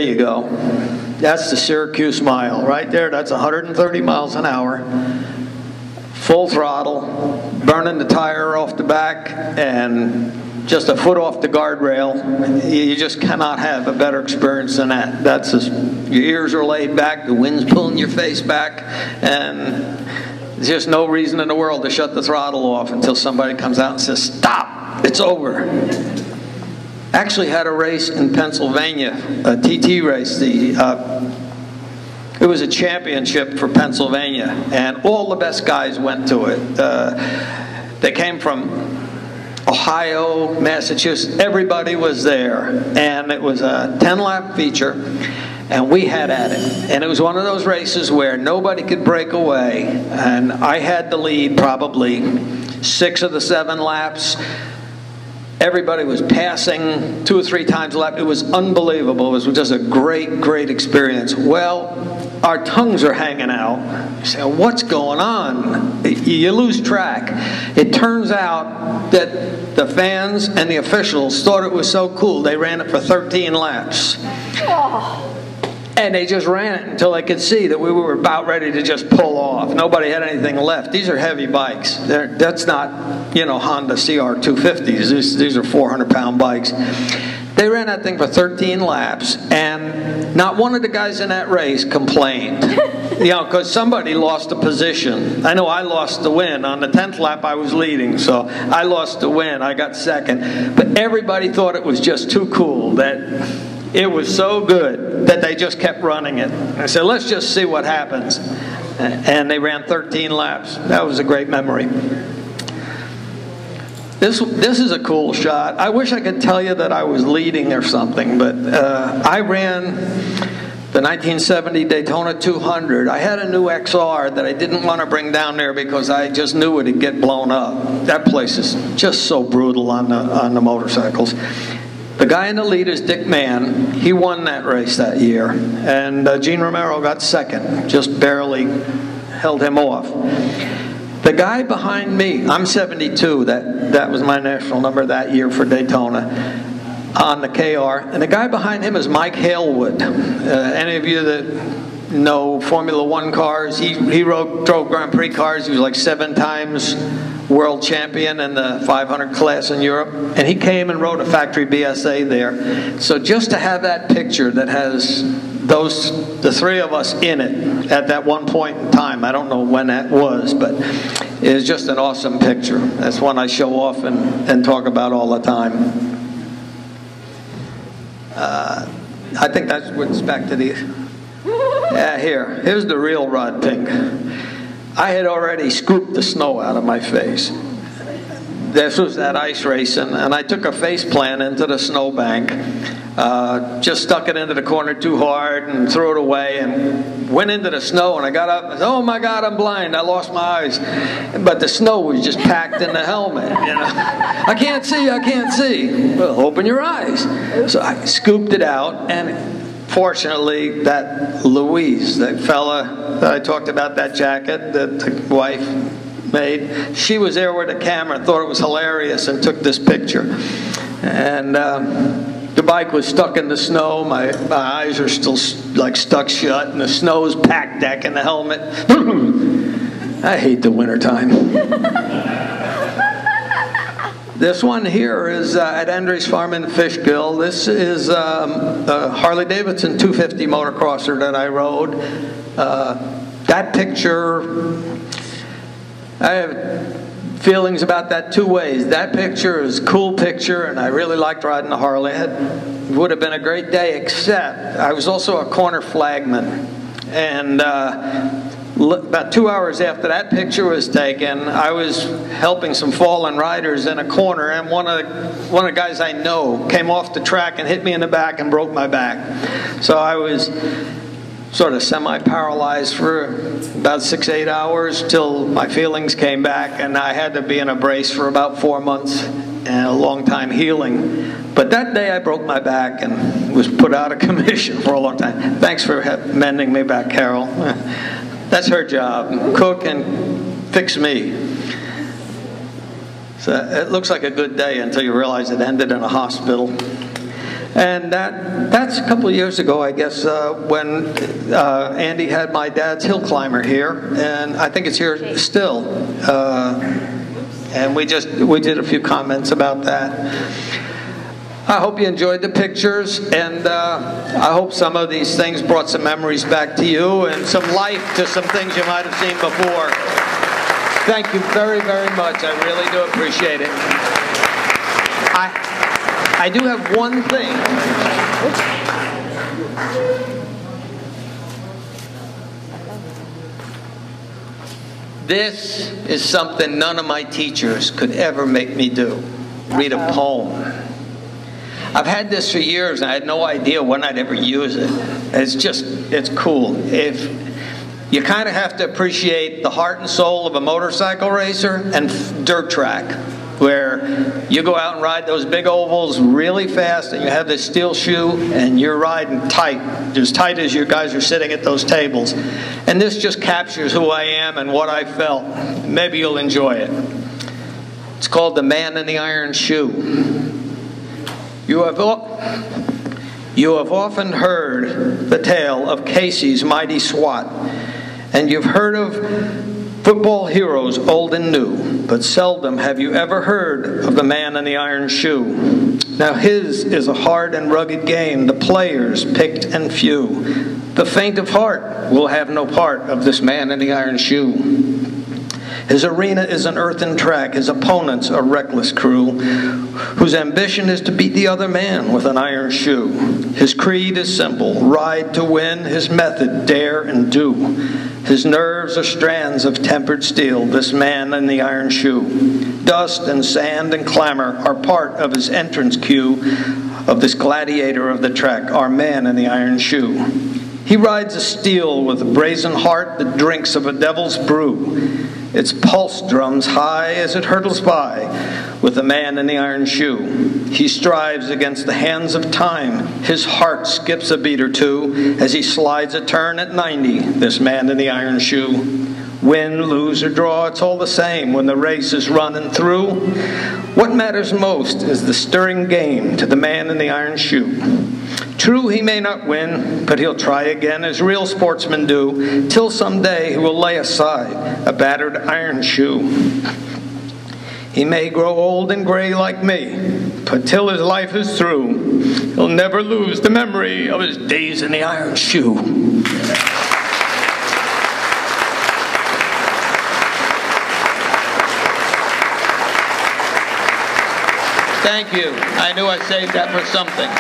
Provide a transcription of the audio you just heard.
you go. That's the Syracuse mile. Right there, that's 130 miles an hour. Full throttle, burning the tire off the back, and just a foot off the guardrail. You just cannot have a better experience than that. That's just, your ears are laid back, the wind's pulling your face back, and there's just no reason in the world to shut the throttle off until somebody comes out and says, "Stop, it's over." Actually had a race in Pennsylvania, a TT race. It was a championship for Pennsylvania, and all the best guys went to it. They came from Ohio, Massachusetts, everybody was there, and it was a 10-lap feature, and we had at it. And it was one of those races where nobody could break away, and I had the lead probably 6 of the 7 laps. Everybody was passing 2 or 3 times a lap. It was unbelievable. It was just a great, great experience. Well, our tongues are hanging out. You say, what's going on? You lose track. It turns out that the fans and the officials thought it was so cool, they ran it for 13 laps. Oh. And they just ran it until they could see that we were about ready to just pull off. Nobody had anything left. These are heavy bikes. That's not, Honda CR250s. These are 400-pound bikes. They ran that thing for 13 laps, and not one of the guys in that race complained. Because somebody lost a position. I know I lost the win. On the 10th lap, I was leading, so I lost the win. I got second. But everybody thought it was just too cool, that it was so good that they just kept running it. I said, let's just see what happens. And they ran 13 laps. That was a great memory. This is a cool shot. I wish I could tell you that I was leading or something, but I ran the 1970 Daytona 200. I had a new XR that I didn't want to bring down there because I just knew it'd get blown up. That place is just so brutal on the motorcycles. The guy in the lead is Dick Mann. He won that race that year. And Gene Romero got second, just barely held him off. The guy behind me, I'm 72, that was my national number that year for Daytona on the KR. And the guy behind him is Mike Halewood. Any of you that know Formula One cars, he drove Grand Prix cars. He was like 7 times world champion in the 500 class in Europe, and he came and rode a factory BSA there. So just to have that picture that has the 3 of us in it at that one point in time, I don't know when that was, but it is just an awesome picture. That's one I show off and talk about all the time. I think that's what's back to the, yeah, here's the real Rod Pink. I had already scooped the snow out of my face. This was that ice racing, and I took a face plant into the snowbank, just stuck it into the corner too hard and threw it away and went into the snow, and I got up and said, oh my God, I'm blind, I lost my eyes. But the snow was just packed in the helmet, I can't see. Well, open your eyes. So I scooped it out, and fortunately, that Louise, that fella that I talked about, that jacket that the wife made, she was there with a camera and thought it was hilarious and took this picture. And the bike was stuck in the snow. My eyes are still like stuck shut, and the snow's packed deck in the helmet. I hate the wintertime. This one here is at Andre's Farm in Fishkill. This is a Harley-Davidson 250 motocrosser that I rode. That picture, I have feelings about that 2 ways. That picture is a cool picture, and I really liked riding the Harley. It would have been a great day, except I was also a corner flagman. And about 2 hours after that picture was taken, I was helping some fallen riders in a corner, and one of the guys I know came off the track and hit me in the back and broke my back. So I was sort of semi-paralyzed for about 6-8 hours till my feelings came back, and I had to be in a brace for about 4 months and a long time healing. But that day I broke my back and was put out of commission for a long time. Thanks for mending me back, Carol. That's her job, cook and fix me. So it looks like a good day until you realize it ended in a hospital. And that's a couple of years ago, I guess, when Andy had my dad's hill climber here, and I think it's here still. And we did a few comments about that. I hope you enjoyed the pictures, and I hope some of these things brought some memories back to you and some life to some things you might have seen before. Thank you very, very much. I really do appreciate it. I do have one thing. This is something none of my teachers could ever make me do. Read a poem. I've had this for years, and I had no idea when I'd ever use it. It's cool. You kind of have to appreciate the heart and soul of a motorcycle racer and dirt track, where you go out and ride those big ovals really fast, and you have this steel shoe, and you're riding tight as you guys are sitting at those tables. And this just captures who I am and what I felt. Maybe you'll enjoy it. It's called The Man in the Iron Shoe. You have often heard the tale of Casey's mighty SWAT, and you've heard of football heroes old and new, but seldom have you ever heard of the man in the iron shoe. Now his is a hard and rugged game, the players picked and few. The faint of heart will have no part of this man in the iron shoe. His arena is an earthen track, his opponents a reckless crew, whose ambition is to beat the other man with an iron shoe. His creed is simple, ride to win, his method dare and do. His nerves are strands of tempered steel, this man in the iron shoe. Dust and sand and clamor are part of his entrance cue of this gladiator of the track, our man in the iron shoe. He rides a steel with a brazen heart that drinks of a devil's brew. Its pulse drums high as it hurtles by with the man in the iron shoe. He strives against the hands of time. His heart skips a beat or two as he slides a turn at 90, this man in the iron shoe. Win, lose, or draw, it's all the same when the race is running through. What matters most is the stirring game to the man in the iron shoe. True, he may not win, but he'll try again as real sportsmen do, till someday he will lay aside a battered iron shoe. He may grow old and gray like me, but till his life is through, he'll never lose the memory of his days in the iron shoe. Thank you. I knew I saved that for something.